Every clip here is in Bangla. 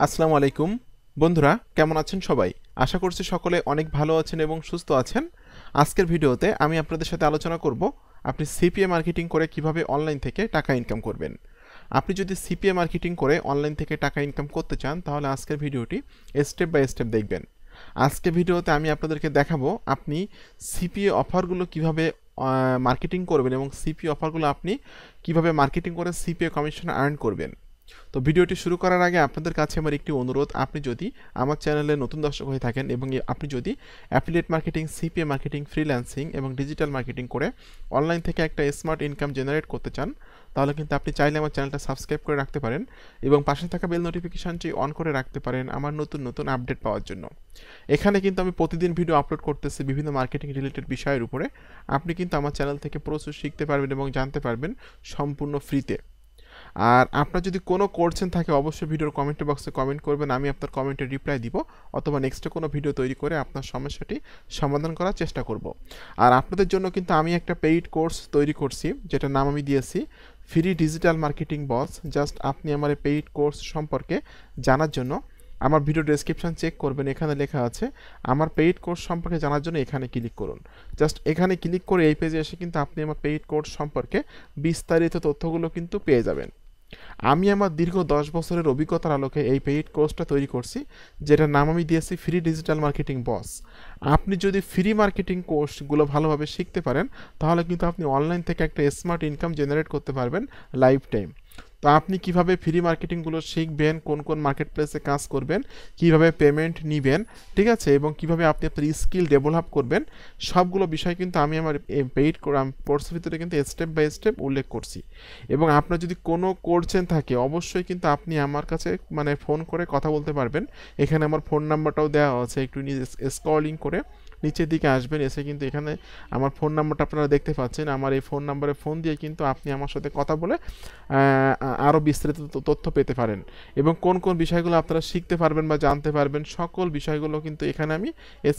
আসসালামু আলাইকুম বন্ধুরা, কেমন আছেন সবাই? আশা করছি সকলে অনেক ভালো আছেন এবং সুস্থ আছেন। আজকের ভিডিওতে আমি আপনাদের সাথে আলোচনা করব আপনি সিপিএ মার্কেটিং করে কিভাবে অনলাইন থেকে টাকা ইনকাম করবেন। আপনি যদি সিপিএ মার্কেটিং করে অনলাইন থেকে টাকা ইনকাম করতে চান তাহলে আজকের ভিডিওটি স্টেপ বাই স্টেপ দেখবেন। আজকে ভিডিওতে আমি আপনাদেরকে দেখাবো আপনি সিপিএ অফারগুলো কিভাবে মার্কেটিং করবেন এবং সিপিএ অফারগুলো আপনি কিভাবে মার্কেটিং করে সিপিএ কমিশন আর্ন করবেন। তো ভিডিওটি শুরু করার আগে আপনাদের কাছে আমার একটি অনুরোধ, আপনি যদি আমার চ্যানেলে নতুন দর্শক হয়ে থাকেন এবং আপনি যদি affiliate marketing, CPA marketing, freelancing এবং ডিজিটাল মার্কেটিং করে অনলাইন থেকে একটা স্মার্ট ইনকাম জেনারেট করতে চান, তাহলে কিন্তু আপনি চাইলে আমার চ্যানেলটা সাবস্ক্রাইব করে রাখতে পারেন এবং পাশে থাকা বেল নোটিফিকেশানটি অন করে রাখতে পারেন আমার নতুন নতুন আপডেট পাওয়ার জন্য। এখানে কিন্তু আমি প্রতিদিন ভিডিও আপলোড করতেছি বিভিন্ন মার্কেটিং রিলেটেড বিষয়ের উপরে। আপনি কিন্তু আমার চ্যানেল থেকে প্রচুর শিখতে পারবেন এবং জানতে পারবেন সম্পূর্ণ ফ্রিতে। আর আপনার যদি কোনো কোয়েশ্চেন থাকে অবশ্যই ভিডিওর কমেন্ট বক্সে কমেন্ট করবেন, আমি আপনার কমেন্টে রিপ্লাই দিব অথবা নেক্সটে কোনো ভিডিও তৈরি করে আপনার সমস্যাটি সমাধান করার চেষ্টা করব। আর আপনাদের জন্য কিন্তু আমি একটা পেইড কোর্স তৈরি করছি, যেটার নাম আমি দিয়েছি ফ্রি ডিজিটাল মার্কেটিং বস। জাস্ট আপনি আমার এই পেইড কোর্স সম্পর্কে জানার জন্য আমার ভিডিও ডেসক্রিপশন চেক করবেন, এখানে লেখা আছে আমার পেইড কোর্স সম্পর্কে জানার জন্য এখানে ক্লিক করুন। জাস্ট এখানে ক্লিক করে এই পেজে এসে কিন্তু আপনি আমার পেইড কোর্স সম্পর্কে বিস্তারিত তথ্যগুলো কিন্তু পেয়ে যাবেন। আমি আমার দীর্ঘ 10 বছরের অভিজ্ঞতার আলোকে এই পেইড কোর্সটা তৈরি করছি, যেটার নাম আমি দিয়েছি ফ্রি ডিজিটাল মার্কেটিং বস। আপনি যদি ফ্রি মার্কেটিং কোর্সগুলো ভালোভাবে শিখতে পারেন তাহলে কিন্তু আপনি অনলাইন থেকে একটা স্মার্ট ইনকাম জেনারেট করতে পারবেন লাইফ টাইম। তো আপনি কিভাবে ফ্রি মার্কেটিংগুলো শিখবেন, কোন কোন মার্কেট প্লেসে কাজ করবেন, কিভাবে পেমেন্ট নেবেন, ঠিক আছে, এবং কিভাবে আপনি আপনার স্কিল ডেভেলপ করবেন, সবগুলো বিষয় কিন্তু আমি আমার পেইড কোর্সের ভিতরে কিন্তু স্টেপ বাই স্টেপ উল্লেখ করছি। এবং আপনার যদি কোনো কোয়েশ্চেন থাকে অবশ্যই কিন্তু আপনি আমার কাছে ফোন করে কথা বলতে পারবেন। এখানে আমার ফোন নাম্বারটাও দেওয়া আছে, একটু স্ক্রলিং করে নিচের দিকে আসবেন, এসে কিন্তু এখানে আমার ফোন নাম্বারটা আপনারা দেখতে পাচ্ছেন। আমার এই ফোন নাম্বারে ফোন দিয়ে কিন্তু আপনি আমার সাথে কথা বলে আরও বিস্তারিত তথ্য পেতে পারেন এবং কোন কোন বিষয়গুলো আপনারা শিখতে পারবেন বা জানতে পারবেন, সকল বিষয়গুলো কিন্তু এখানে আমি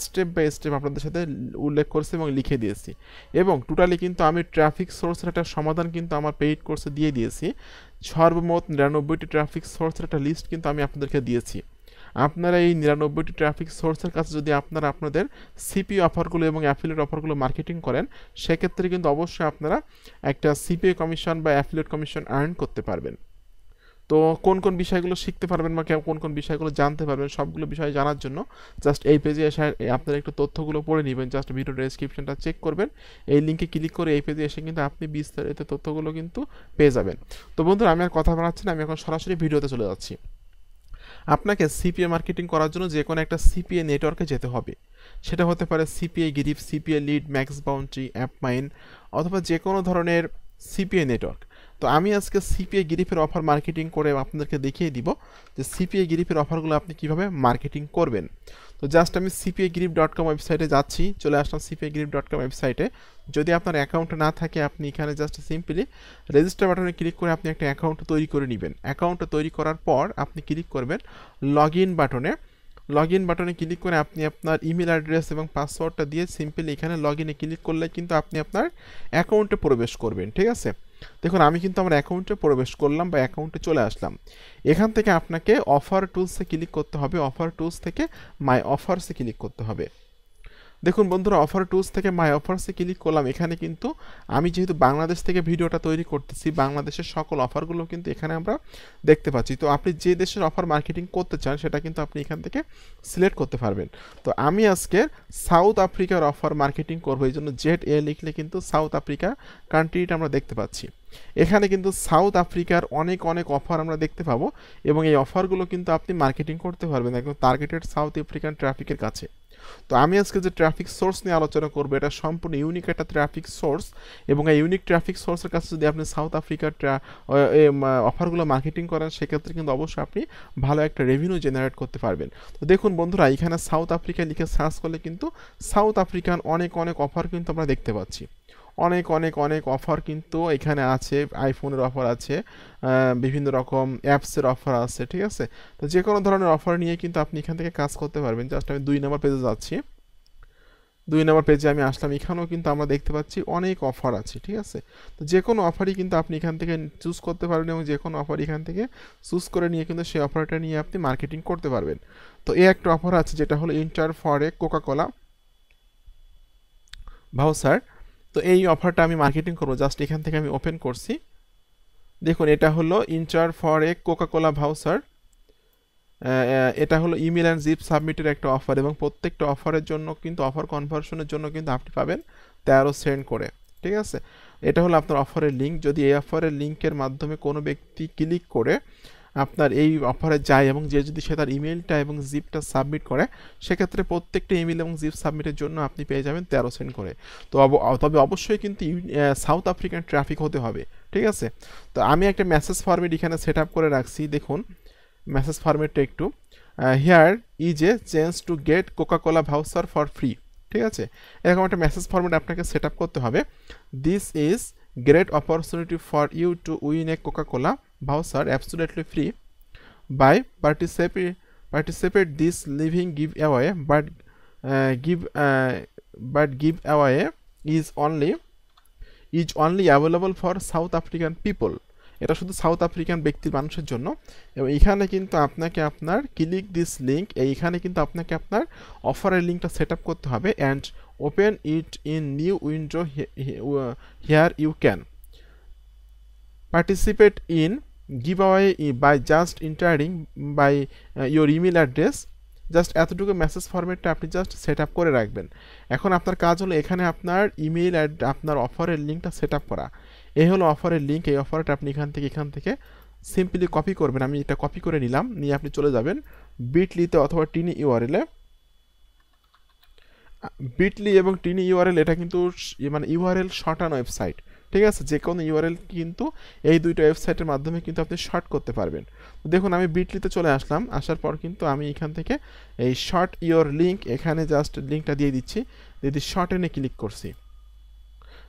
স্টেপ বাই স্টেপ আপনাদের সাথে উল্লেখ করছি এবং লিখে দিয়েছি। এবং টোটালি কিন্তু আমি ট্রাফিক সোর্সের একটা সমাধান কিন্তু আমার পেইড কোর্সে দিয়ে দিয়েছি। সর্বমোট 99টি ট্রাফিক সোর্সের একটা লিস্ট কিন্তু আমি আপনাদেরকে দিয়েছি। আপনারা এই 99টি ট্রাফিক সোর্সের কাছে যদি আপনারা আপনাদের সিপি অফারগুলো এবং অ্যাফিলিয়েট অফারগুলো মার্কেটিং করেন, সেক্ষেত্রে কিন্তু অবশ্যই আপনারা একটা সিপিএ কমিশন বা অ্যাফিলিয়েট কমিশন আর্ন করতে পারবেন। তো কোন কোন বিষয়গুলো শিখতে পারবেন বা কোন কোন বিষয়গুলো জানতে পারবেন, সবগুলো বিষয় জানার জন্য জাস্ট এই পেজে এসে আপনারা একটু তথ্যগুলো পড়ে নেবেন। জাস্ট ভিডিও ডেসক্রিপশনটা চেক করবেন, এই লিঙ্কে ক্লিক করে এই পেজে এসে কিন্তু আপনি বিস্তারিত তথ্যগুলো কিন্তু পেয়ে যাবেন। তো বন্ধুরা, আমি আর কথা বাড়াচ্ছি না, আমি এখন সরাসরি ভিডিওতে চলে যাচ্ছি। আপনাকে সিপিএ মার্কেটিং করার জন্য যে কোনো একটা সিপিএ নেটওয়ার্কে যেতে হবে। সেটা হতে পারে সিপিএ গিরিপ, সিপিএ লিড, ম্যাক্স বাউন্ডারি, অ্যাপমাইন অথবা যে কোনো ধরনের সিপিএ নেটওয়ার্ক। তো আমি আজকে সিপিএ গিরিপের অফার মার্কেটিং করে আপনাদেরকে দেখিয়ে দিব যে সিপিএ গিরিপের অফারগুলো আপনি কিভাবে মার্কেটিং করবেন। তো জাস্ট আমি cpagirip.com ওয়েবসাইটে যাচ্ছি, চলে আসলাম cpagirip.com ওয়েবসাইটে। যদি আপনার অ্যাকাউন্ট না থাকে আপনি এখানে জাস্ট সিম্পলি রেজিস্টার বাটনে ক্লিক করে আপনি একটা অ্যাকাউন্ট তৈরি করে নেবেন। অ্যাকাউন্ট তৈরি করার পর আপনি ক্লিক করবেন লগ ইন বাটনে। লগ ইন বাটনে ক্লিক করে আপনি আপনার ইমেল অ্যাড্রেস এবং পাসওয়ার্ডটা দিয়ে সিম্পলি এখানে লগ ইনে ক্লিক করলে কিন্তু আপনি আপনার অ্যাকাউন্টে প্রবেশ করবেন, ঠিক আছে। দেখুন, আমি কিন্তু আমার অ্যাকাউন্টে প্রবেশ করলাম বা অ্যাকাউন্টে চলে আসলাম। এখান থেকে আপনাকে অফার টুলসে ক্লিক করতে হবে, অফার টুলস থেকে মাই অফার্সে ক্লিক করতে হবে। দেখুন বন্ধুরা, অফার টুলস থেকে মাই অফার্সে ক্লিক করলাম। এখানে কিন্তু আমি যেহেতু বাংলাদেশ থেকে ভিডিওটা তৈরি করতেছি, বাংলাদেশের সকল অফারগুলো কিন্তু এখানে আমরা দেখতে পাচ্ছি। তো আপনি যে দেশের অফার মার্কেটিং করতে চান সেটা কিন্তু আপনি এখান থেকে সিলেক্ট করতে পারবেন। তো আমি আজকে সাউথ আফ্রিকার অফার মার্কেটিং করবো, এই জন্য ZA লিখলে কিন্তু সাউথ আফ্রিকা কান্ট্রিটা আমরা দেখতে পাচ্ছি। এখানে কিন্তু সাউথ আফ্রিকার অনেক অনেক অফার আমরা দেখতে পাবো এবং এই অফারগুলো কিন্তু আপনি মার্কেটিং করতে পারবেন একদম টার্গেটেড সাউথ আফ্রিকান ট্রাফিকের কাছে। তো আমি আজকে যে ট্রাফিক সোর্স নিয়ে আলোচনা করবো এটা সম্পূর্ণ ইউনিক একটা ট্রাফিক সোর্স এবং এই ইউনিক ট্রাফিক সোর্সের কাছে যদি আপনি সাউথ আফ্রিকার অফারগুলো মার্কেটিং করেন সেক্ষেত্রে কিন্তু অবশ্যই আপনি ভালো একটা রেভিনিউ জেনারেট করতে পারবেন। তো দেখুন বন্ধুরা, এখানে সাউথ আফ্রিকা লিখে সার্চ করলে কিন্তু সাউথ আফ্রিকান অনেক অনেক অফার কিন্তু আমরা দেখতে পাচ্ছি। অনেক অনেক অনেক অফার কিন্তু এখানে আছে, আইফোনের অফার আছে, বিভিন্ন রকম অ্যাপসের অফার আছে, ঠিক আছে। তো যে কোনো ধরনের অফার নিয়ে কিন্তু আপনি এখান থেকে কাজ করতে পারবেন। জাস্ট আমি 2 নম্বর পেজে যাচ্ছি। 2 নম্বর পেজে আমি আসলাম, এখানেও কিন্তু আমরা দেখতে পাচ্ছি অনেক অফার আছে, ঠিক আছে। তো যে কোনো অফারই কিন্তু আপনি এখান থেকে চুজ করতে পারবেন এবং যে কোনো অফার এখান থেকে চুজ করে নিয়ে কিন্তু সেই অফারটা নিয়ে আপনি মার্কেটিং করতে পারবেন। তো এই একটা অফার আছে যেটা হলো enter for a Coca Cola voucher. তো এই অফারটা আমি মার্কেটিং করবো, জাস্ট এখান থেকে আমি ওপেন করছি। দেখুন এটা হলো enter for a Coca Cola voucher. এটা হলো ইমেল অ্যান্ড জিপ সাবমিটের একটা অফার এবং প্রত্যেকটা অফারের জন্য কিন্তু অফার কনভার্সনের জন্য কিন্তু আপনি পাবেন 13 সেন্ট করে, ঠিক আছে। এটা হলো আপনার অফারের লিঙ্ক। যদি এই অফারের লিঙ্কের মাধ্যমে কোনো ব্যক্তি ক্লিক করে আপনার এই অফারে যায় এবং যদি সে তার ইমেলটা এবং জিপটা সাবমিট করে, সেক্ষেত্রে প্রত্যেকটা ইমেল এবং জিপ সাবমিটের জন্য আপনি পেয়ে যাবেন 13 সেন্ট করে। তো তবে অবশ্যই কিন্তু সাউথ আফ্রিকান ট্রাফিক হতে হবে, ঠিক আছে। তো আমি একটা মেসেজ ফরম্যাট এখানে সেট আপ করে রাখছি। দেখুন মেসেজ ফরম্যাটটা একটু, here is a change to get Coca Cola voucher for free, ঠিক আছে। এরকম একটা মেসেজ ফরম্যাট আপনাকে সেট আপ করতে হবে। This is great opportunity for you to win a Coca Cola voucher absolutely free by participate this living giveaway, but giveaway is only available for South African people. এটা শুধু সাউথ আফ্রিকান ব্যক্তির মানুষের জন্য। এবং এইখানে কিন্তু আপনাকে আপনার ক্লিক দিস লিঙ্ক, এইখানে কিন্তু আপনাকে আপনার অফারের লিঙ্কটা সেট আপ করতে হবে and open it in new window. Here you can participate in giveaway by just entering by your email address। Just এতটুকু মেসেজ ফরম্যাটটা আপনি জাস্ট সেট আপ করে রাখবেন। এখন আপনার কাজ হলো এখানে আপনার ইমেল আপনার অফারের লিঙ্কটা সেট আপ করা। এই হলো অফারের লিঙ্ক। এই অফারটা আপনি এখান থেকে সিম্পলি কপি করবেন। আমি এটা কপি করে নিলাম, নিয়ে আপনি চলে যাবেন বিটলিতে অথবা টিনি ইউআরএলে। বিটলি এবং টিনি ইউআরএল এটা কিন্তু মানে ইউআরএল শর্টান ওয়েবসাইট, ঠিক আছে। যে কোনো ইউআরএল কিন্তু এই দুইটা ওয়েবসাইটের মাধ্যমে কিন্তু আপনি শর্ট করতে পারবেন। দেখুন আমি বিটলিতে চলে আসলাম, আসার পর কিন্তু আমি এখান থেকে এই শর্ট ইওর লিঙ্ক, এখানে জাস্ট লিঙ্কটা দিয়ে দিচ্ছি, যদি শর্ট এনে ক্লিক করছি।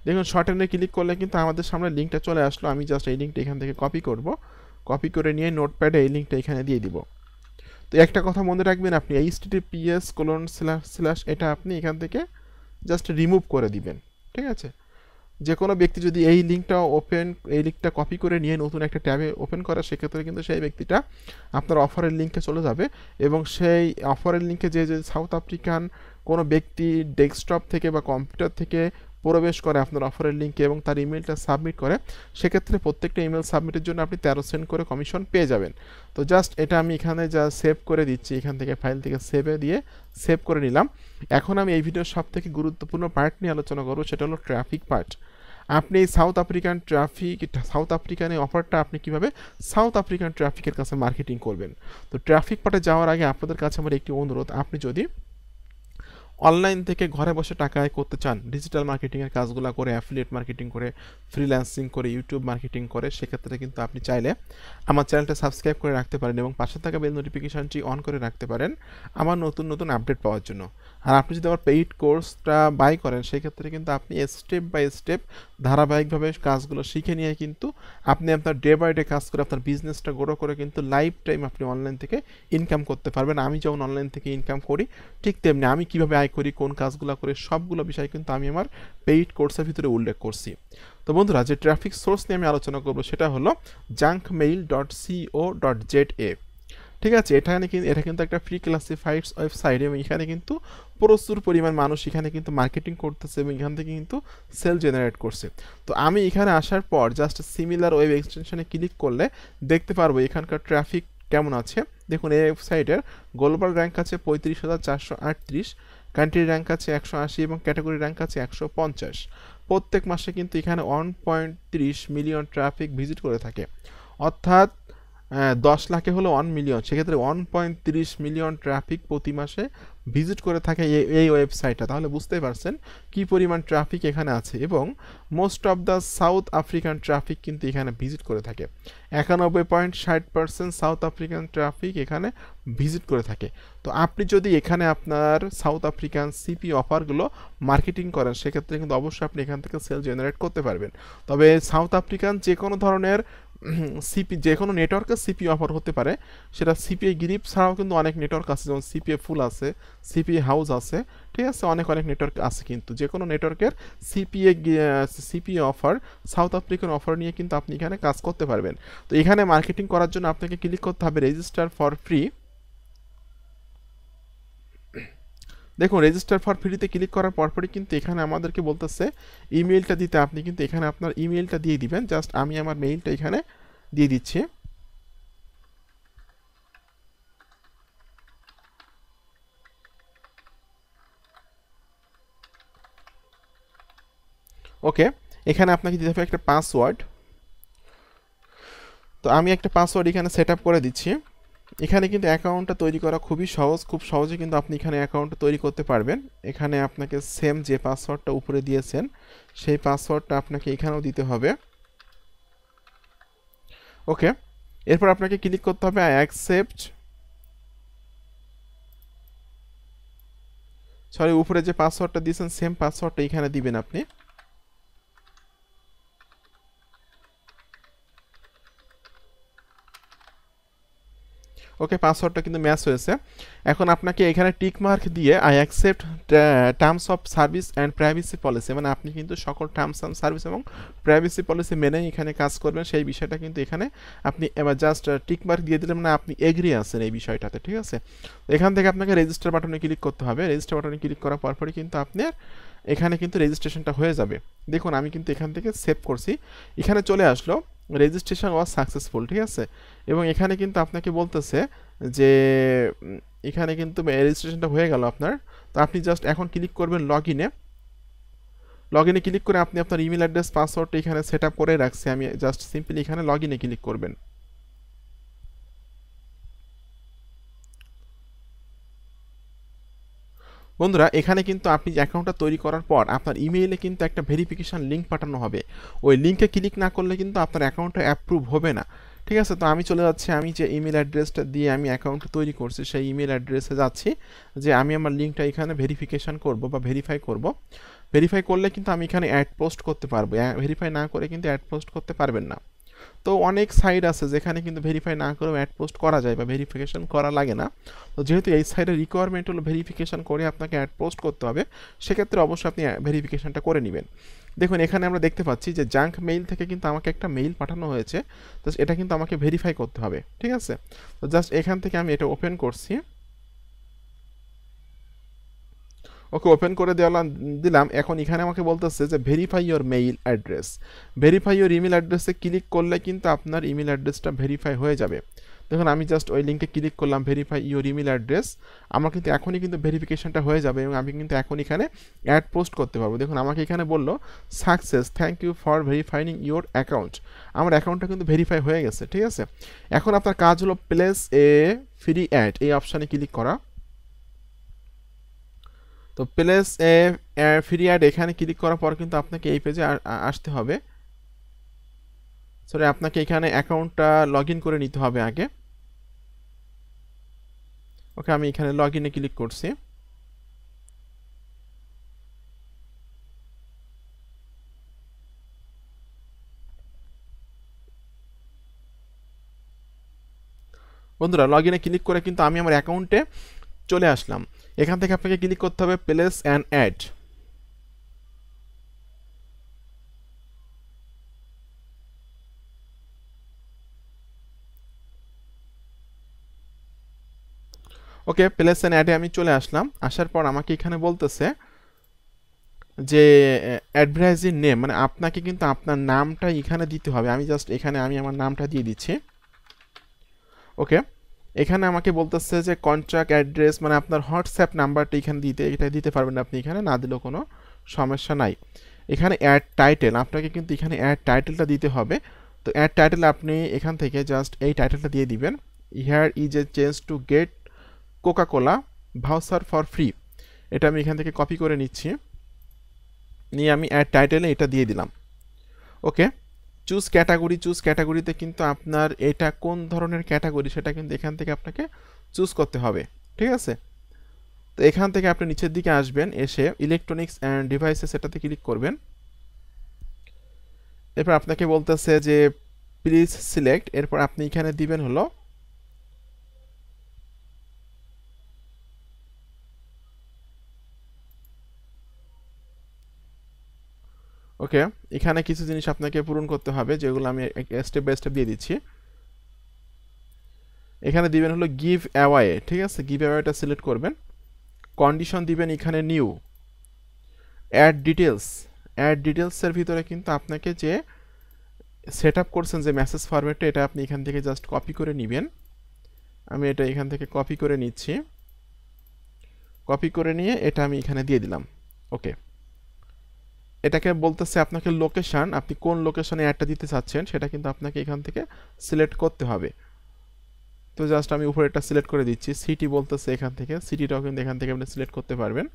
দেখুন শর্ট এনে ক্লিক করলে কিন্তু আমাদের সামনে লিঙ্কটা চলে আসলো। আমি জাস্ট এই লিঙ্কটা এখান থেকে কপি করব, কপি করে নিয়ে নোটপ্যাডে এই লিঙ্কটা এখানে দিয়ে দিব। তো একটা কথা মনে রাখবেন, আপনি https:// এটা আপনি এখান থেকে জাস্ট রিমুভ করে দিবেন, ঠিক আছে। যে কোনো ব্যক্তি যদি এই লিঙ্কটা কপি করে নিয়ে নতুন একটা ট্যাবে ওপেন করে, সেক্ষেত্রে কিন্তু সেই ব্যক্তিটা আপনার অফারের লিঙ্কে চলে যাবে এবং সেই অফারের লিঙ্কে যে সাউথ আফ্রিকান কোনো ব্যক্তি ডেস্কটপ থেকে বা কম্পিউটার থেকে প্রবেশ করে আপনার অফারের লিঙ্কে এবং তার ইমেলটা সাবমিট করে, সেক্ষেত্রে প্রত্যেকটা ইমেল সাবমিটের জন্য আপনি 13 সেন্ট করে কমিশন পেয়ে যাবেন। তো জাস্ট এটা আমি এখানে যা সেভ করে দিচ্ছি, এখান থেকে ফাইল থেকে সেভ করে নিলাম। এখন আমি এই ভিডিওর সবথেকে গুরুত্বপূর্ণ পার্ট নিয়ে আলোচনা করবো, সেটা হলো ট্রাফিক পার্ট। আপনি এই সাউথ আফ্রিকান এই অফারটা আপনি কিভাবে সাউথ আফ্রিকান ট্রাফিকের কাছে মার্কেটিং করবেন। তো ট্রাফিক পার্টে যাওয়ার আগে আপনাদের কাছে আমার একটি অনুরোধ, আপনি যদি অনলাইন থেকে ঘরে বসে টাকা আয় করতে চান, ডিজিটাল মার্কেটিংয়ের কাজগুলো করে, অ্যাফিলিয়েট মার্কেটিং করে, ফ্রিল্যান্সিং করে, ইউটিউব মার্কেটিং করে, সেক্ষেত্রে কিন্তু আপনি চাইলে আমার চ্যানেলটা সাবস্ক্রাইব করে রাখতে পারেন এবং পাশে থাকা বেল নোটিফিকেশানটি অন করে রাখতে পারেন আমার নতুন আপডেট পাওয়ার জন্য। আর আপনি যদি আমার পেইড কোর্সটা বাই করেন, সেক্ষেত্রে কিন্তু আপনি স্টেপ বাই স্টেপ ধারাবাহিকভাবে কাজগুলো শিখে নিয়ে কিন্তু আপনি আপনার ডে বাই ডে কাজ করে আপনার বিজনেসটা গ্রো করে কিন্তু লাইফ টাইম আপনি অনলাইন থেকে ইনকাম করতে পারবেন। আমি যেমন অনলাইন থেকে ইনকাম করি, ঠিক তেমনি আমি কীভাবে আয় করি, কোন কাজগুলো করে, সবগুলো বিষয় কিন্তু আমি আমার পেইড কোর্সের ভিতরে উল্লেখ করছি। তো বন্ধুরা, যে ট্রাফিক সোর্স নিয়ে আমি আলোচনা করবো সেটা হলো junkmail.co.za, ঠিক আছে। এটা কিন্তু একটা ফ্রি ক্লাসিফাইড ওয়েবসাইট এবং এখানে কিন্তু প্রচুর পরিমাণ মানুষ এখানে কিন্তু মার্কেটিং করতেছে এবং এখান থেকে কিন্তু সেল জেনারেট করছে। তো আমি এখানে আসার পর জাস্ট সিমিলার ওয়েব এক্সটেনশনে ক্লিক করলে দেখতে পারবো এখানকার ট্রাফিক কেমন আছে। দেখুন এই ওয়েবসাইটের গ্লোবাল র্যাঙ্ক আছে 35,438, কান্ট্রি র্যাঙ্ক আছে 180 এবং ক্যাটাগরি র্যাঙ্ক আছে 150। প্রত্যেক মাসে কিন্তু এখানে 1.30 মিলিয়ন ট্রাফিক ভিজিট করে থাকে, অর্থাৎ 10 লাখে হলো 1 মিলিয়ন, সেক্ষেত্রে 1.30 মিলিয়ন ট্রাফিক প্রতি মাসে ভিজিট করে থাকে এই ওয়েবসাইটটা। তাহলে বুঝতেই পারছেন কি পরিমাণ ট্রাফিক এখানে আছে এবং most of the south African traffic কিন্তু এখানে ভিজিট করে থাকে। 91.60% সাউথ আফ্রিকান ট্রাফিক এখানে ভিজিট করে থাকে। তো আপনি যদি এখানে আপনার সাউথ আফ্রিকান সিপি অফারগুলো মার্কেটিং করেন, সেক্ষেত্রে কিন্তু অবশ্যই আপনি এখান থেকে সেল জেনারেট করতে পারবেন। তবে সাউথ আফ্রিকান যে কোনো ধরনের সিপি যে কোনো নেটওয়ার্কে সিপিইউ অফার হতে পারে, সেটা সিপিআই গ্রিপ ছাড়াও কিন্তু অনেক নেটওয়ার্ক আছে, যেমন সিপিআই ফুল আছে, সিপিআই হাউস আছে, ঠিক আছে, অনেক অনেক নেটওয়ার্ক আছে। কিন্তু যে কোনো নেটওয়ার্কের CPI offer, south African offer নিয়ে কিন্তু আপনি এখানে কাজ করতে পারবেন। তো এখানে মার্কেটিং করার জন্য আপনাকে ক্লিক করতে হবে রেজিস্টার ফর ফ্রি। দেখুন রেজিস্টার ফর ফ্রিতে ক্লিক করার পরপরই কিন্তু এখানে আমাদেরকে বলতেছে ইমেইলটা দিতে। আপনি কিন্তু এখানে আপনার ইমেইলটা দিয়ে দিবেন। জাস্ট আমি আমার মেইলটা এখানে দিয়ে দিচ্ছি। ওকে, এখানে আপনাকে দিতে হবে একটা পাসওয়ার্ড। তো আমি একটা পাসওয়ার্ড এখানে সেট আপ করে দিচ্ছি। এখানে কিন্তু অ্যাকাউন্টটা তৈরি করা খুবই সহজ, খুব সহজে কিন্তু আপনি এখানে অ্যাকাউন্টটা তৈরি করতে পারবেন। এখানে আপনাকে সেম যে পাসওয়ার্ডটা উপরে দিয়েছেন সেই পাসওয়ার্ডটা আপনাকে এখানেও দিতে হবে। ওকে, এরপর আপনাকে ক্লিক করতে হবে অ্যাকসেপ্ট। সরি, উপরে যে পাসওয়ার্ডটা দিয়েছেন সেম পাসওয়ার্ডটা এখানে দিবেন আপনি। ওকে, পাসওয়ার্ডটা কিন্তু ম্যাচ হয়েছে। এখন আপনাকে এখানে টিক মার্ক দিয়ে I accept terms of service and privacy policy, মানে আপনি কিন্তু সকল টার্মস অ্যান্ড সার্ভিস এবং প্রাইভেসি পলিসি মেনে এখানে কাজ করবেন, সেই বিষয়টা কিন্তু এখানে আপনি এবার জাস্ট টিক মার্ক দিয়ে দিলেন, মানে আপনি এগ্রি আছেন এই বিষয়টাতে, ঠিক আছে। এখান থেকে আপনাকে রেজিস্টার বাটনে ক্লিক করতে হবে। রেজিস্টার বাটনে ক্লিক করার পরপরই কিন্তু আপনার এখানে কিন্তু রেজিস্ট্রেশনটা হয়ে যাবে। দেখুন আমি কিন্তু এখান থেকে সেভ করছি, এখানে চলে আসলো রেজিস্ট্রেশন ওয়াজ সাকসেসফুল, ঠিক আছে। এবং এখানে কিন্তু আপনাকে বলতেছে যে এখানে কিন্তু রেজিস্ট্রেশনটা হয়ে গেল আপনার। তো আপনি জাস্ট এখন ক্লিক করবেন লগ ইনে। লগ ইনে ক্লিক করে আপনি আপনার ইমেল অ্যাড্রেস পাসওয়ার্ডটা এখানে সেট আপ করে রাখছি, আমি জাস্ট সিম্পলি এখানে লগ ইনে ক্লিক করবেন। বন্ধুরা এখানে কিন্তু আপনি অ্যাকাউন্টটা তৈরি করার পর আপনার ইমেইলে কিন্তু একটা ভেরিফিকেশান লিঙ্ক পাঠানো হবে। ওই লিঙ্কে ক্লিক না করলে কিন্তু আপনার অ্যাকাউন্টটা অ্যাপ্রুভ হবে না, ঠিক আছে। তো আমি চলে যাচ্ছি, আমি যে ইমেল অ্যাড্রেসটা দিয়ে আমি অ্যাকাউন্টটা তৈরি করছি সেই ইমেল অ্যাড্রেসে যাচ্ছি, যে আমি আমার লিঙ্কটা এখানে ভেরিফিকেশান করব বা ভেরিফাই করব। ভেরিফাই করলে কিন্তু আমি এখানে অ্যাড পোস্ট করতে পারবো, ভেরিফাই না করে কিন্তু অ্যাড পোস্ট করতে পারবেন না। তো অনেক সাইট আছে যেখানে কিন্তু ভেরিফাই না করেও অ্যাড পোস্ট করা যায় বা ভেরিফিকেশন করা লাগে না। তো যেহেতু এই সাইটের রিকোয়ারমেন্ট হলো ভেরিফিকেশন করে আপনাকে অ্যাড পোস্ট করতে হবে, সেক্ষেত্রে অবশ্যই আপনি ভেরিফিকেশনটা করে নেবেন। দেখুন এখানে আমরা দেখতে পাচ্ছি যে জাঙ্ক মেইল থেকে কিন্তু আমাকে একটা মেইল পাঠানো হয়েছে, তো এটা কিন্তু আমাকে ভেরিফাই করতে হবে, ঠিক আছে। তো জাস্ট এখান থেকে আমি এটা ওপেন করছি। ওকে, ওপেন করে দিলাম। এখন এখানে আমাকে বলতেছে যে verify your mail address. Verify your email অ্যাড্রেসে ক্লিক করলে কিন্তু আপনার ইমেল অ্যাড্রেসটা ভেরিফাই হয়ে যাবে। দেখুন আমি জাস্ট ওই লিঙ্কে ক্লিক করলাম, ভেরিফাই ইওর ইমেল অ্যাড্রেস। আমার কিন্তু এখনই কিন্তু ভেরিফিকেশনটা হয়ে যাবে এবং আমি কিন্তু এখন এখানে অ্যাড পোস্ট করতে পারবো। দেখুন আমাকে এখানে বললো success, thank you for verifying your account. আমার অ্যাকাউন্টটা কিন্তু ভেরিফাই হয়ে গেছে, ঠিক আছে। এখন আপনার কাজ হলো প্লেস এ ফ্রি অ্যাড, এই অপশানে ক্লিক করা। তো প্লেস এ ফ্রি অ্যাড এখানে ক্লিক করার পর কিন্তু আপনাকে এই পেজে আসতে হবে। সরি, আপনাকে এখানে অ্যাকাউন্টটা লগ ইন করে নিতে হবে আগে। ওকে, আমি এখানে লগ ইনে ক্লিক করছি। বন্ধুরা লগ ইনে ক্লিক করে কিন্তু আমি আমার অ্যাকাউন্টে চলে আসলাম। এখান থেকে আপনাকে ক্লিক করতে হবে place an ad. Okay, place an অ্যাডে আমি চলে আসলাম। আসার পর আমাকে এখানে বলতেছে যে অ্যাডভার্টাইজিং নেম, মানে আপনাকে কিন্তু আপনার নামটা এখানে দিতে হবে। আমি জাস্ট এখানে আমি আমার নামটা দিয়ে দিচ্ছি। ওকে, এখানে আমাকে বলতেছে যে কন্ট্রাক্ট অ্যাড্রেস, মানে আপনার হোয়াটসঅ্যাপ নাম্বারটা এখানে এটা দিতে পারবেন আপনি, এখানে না দিলেও কোনো সমস্যা নাই। এখানে অ্যাড টাইটেল, আপনাকে কিন্তু এখানে অ্যাড টাইটেলটা দিতে হবে। তো অ্যাড টাইটেল আপনি এখান থেকে জাস্ট এই টাইটেলটা দিয়ে দিবেন, here is a change to get Coca Cola voucher for free. এটা আমি এখান থেকে কপি করে নিচ্ছি, নিয়ে আমি অ্যাড টাইটেলে এটা দিয়ে দিলাম। ওকে, চুজ ক্যাটাগরিতে কিন্তু আপনার এটা কোন ধরনের ক্যাটাগরি সেটা কিন্তু এখান থেকে আপনাকে চুজ করতে হবে, ঠিক আছে। তো এখান থেকে আপনি নিচের দিকে আসবেন, এসে ইলেকট্রনিক্স অ্যান্ড ডিভাইসেস এটাতে ক্লিক করবেন। এরপর আপনাকে বলতেছে যে প্লিজ সিলেক্ট, এরপর আপনি এখানে দিবেন হলো ওকে। এখানে কিছু জিনিস আপনাকে পূরণ করতে হবে, যেগুলো আমি স্টেপ বাই স্টেপ দিয়ে দিচ্ছি। এখানে দিবেন হলো গিভ অ্যাওয়ে, ঠিক আছে, গিভ অ্যাওয়েটা সিলেক্ট করবেন। কন্ডিশন দিবেন এখানে নিউ। অ্যাড ডিটেলসের ভিতরে কিন্তু আপনাকে যে সেট আপ করছেন যে মেসেজ ফরম্যাটটা, এটা আপনি এখান থেকে জাস্ট কপি করে নেবেন। আমি এটা এখান থেকে কপি করে নিচ্ছি। কপি করে নিয়ে এটা আমি এখানে দিয়ে দিলাম। ওকে, এটাকে বলতেছে আপনাকে লোকেশন, আপনি কোন লোকেশনে অ্যাডটা দিতে চাচ্ছেন সেটা কিন্তু আপনাকে এখান থেকে সিলেক্ট করতে হবে। তো জাস্ট আমি উপরেরটা সিলেক্ট করে দিচ্ছি। সিটি বলতেছে এখান থেকে, সিটিটাও কিন্তু এখান থেকে আপনি সিলেক্ট করতে পারবেন।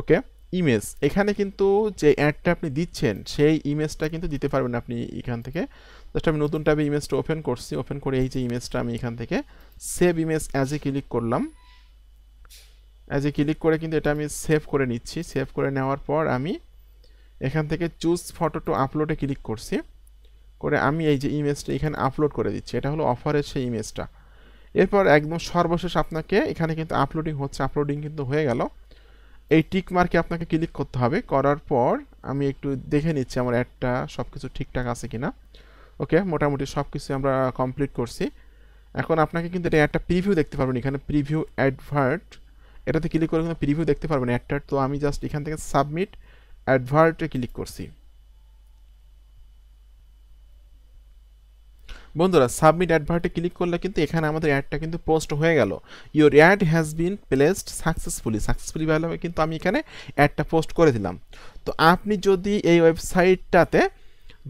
ওকে, ইমেজ, এখানে কিন্তু যে অ্যাডটা আপনি দিচ্ছেন সেই ইমেজটা কিন্তু দিতে পারবেন আপনি এখান থেকে। জাস্ট আমি নতুন ট্যাবে ইমেজটা ওপেন করছি, ওপেন করে এই যে ইমেজটা আমি এখান থেকে save image as a click করলাম। অ্যাজ এ ক্লিক করে কিন্তু এটা আমি সেভ করে নিচ্ছি। সেভ করে নেওয়ার পর আমি এখান থেকে চুজ ফটো টু আপলোডে ক্লিক করছি, করে আমি এই যে ইমেজটা এখানে আপলোড করে দিচ্ছি। এটা হলো অফারের সেই ইমেজটা। এরপর একদম সর্বশেষ আপনাকে এখানে কিন্তু আপলোডিং হচ্ছে, আপলোডিং কিন্তু হয়ে গেল। এই টিক মার্কে আপনাকে ক্লিক করতে হবে। করার পর আমি একটু দেখে নিচ্ছি আমার অ্যাডটা সব কিছু ঠিকঠাক আছে কিনা। ওকে, মোটামুটি সব কিছু আমরা কমপ্লিট করছি। এখন আপনাকে কিন্তু এটা একটা প্রিভিউ দেখতে পারবেন, এখানে প্রিভিউ অ্যাডভার্ট, এটাতে ক্লিক করে কিন্তু প্রিভিউ দেখতে পারবেন অ্যাডটার। তো আমি জাস্ট এখান থেকে সাবমিট অ্যাডভার্টে ক্লিক করছি। বন্ধুরা, সাবমিট অ্যাডভার্টে ক্লিক করলে কিন্তু এখানে আমাদের অ্যাডটা কিন্তু পোস্ট হয়ে গেল। Your ad has been placed successfully ভাবে কিন্তু আমি এখানে অ্যাডটা পোস্ট করে দিলাম। তো আপনি যদি এই ওয়েবসাইটটাতে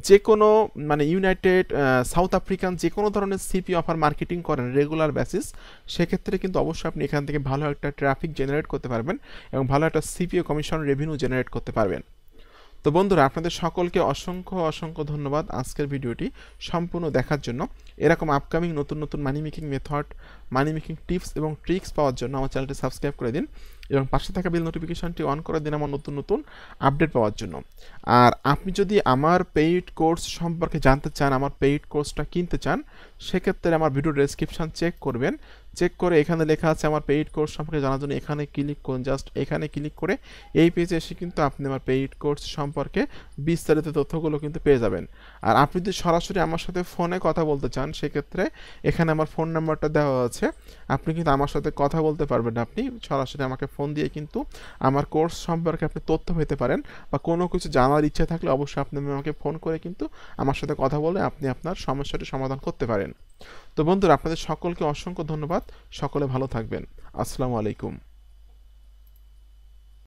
যে কোনো মানে ইউনাইটেড সাউথ আফ্রিকান যে কোনো ধরনের সিপি অফার মার্কেটিং করেন রেগুলার বেসিস, সেক্ষেত্রে কিন্তু অবশ্যই আপনি এখান থেকে ভালো একটা ট্রাফিক জেনারেট করতে পারবেন এবং ভালো একটা সিপিও কমিশন রেভিনিউ জেনারেট করতে পারবেন। তো বন্ধুরা, আপনাদের সকলকে অসংখ্য অসংখ্য ধন্যবাদ আজকের ভিডিওটি সম্পূর্ণ দেখার জন্য। এরকম আপকামিং নতুন নতুন মানি মেকিং মেথড, মানি মেকিং টিপস এবং ট্রিক্স পাওয়ার জন্য আমার চ্যানেলটি সাবস্ক্রাইব করে দিন এবং পাশে থাকা বেল নোটিফিকেশনটি অন করে দিন আমার নতুন নতুন আপডেট পাওয়ার জন্য। আর আপনি যদি আমার পেইড কোর্স সম্পর্কে জানতে চান, আমার পেইড কোর্সটা কিনতে চান, সেক্ষেত্রে আমার ভিডিও ডেসক্রিপশন চেক করবেন। চেক করে এখানে লেখা আছে আমার পেইড কোর্স সম্পর্কে জানার জন্য এখানে ক্লিক করুন। জাস্ট এখানে ক্লিক করে এই পেজে এসে কিন্তু আপনি আমার পেইড কোর্স সম্পর্কে বিস্তারিত তথ্যগুলো কিন্তু পেয়ে যাবেন। আর আপনি যদি সরাসরি আমার সাথে ফোনে কথা বলতে চান, সেক্ষেত্রে এখানে আমার ফোন নাম্বারটা দেওয়া আছে, আপনি কিন্তু আমার সাথে কথা বলতে পারবেন। আপনি সরাসরি আমাকে ফোন দিয়ে কিন্তু আমার কোর্স সম্পর্কে আপনি তথ্য পেতে পারেন, বা কোনো কিছু জানার ইচ্ছা থাকলে অবশ্যই আপনি আমাকে ফোন করে কিন্তু আমার সাথে কথা বলে আপনি আপনার সমস্যাটি সমাধান করতে পারেন। তো বন্ধুরা, আপনাদের সকলকে অসংখ্য ধন্যবাদ, সকলে ভালো থাকবেন। আসসালামু আলাইকুম।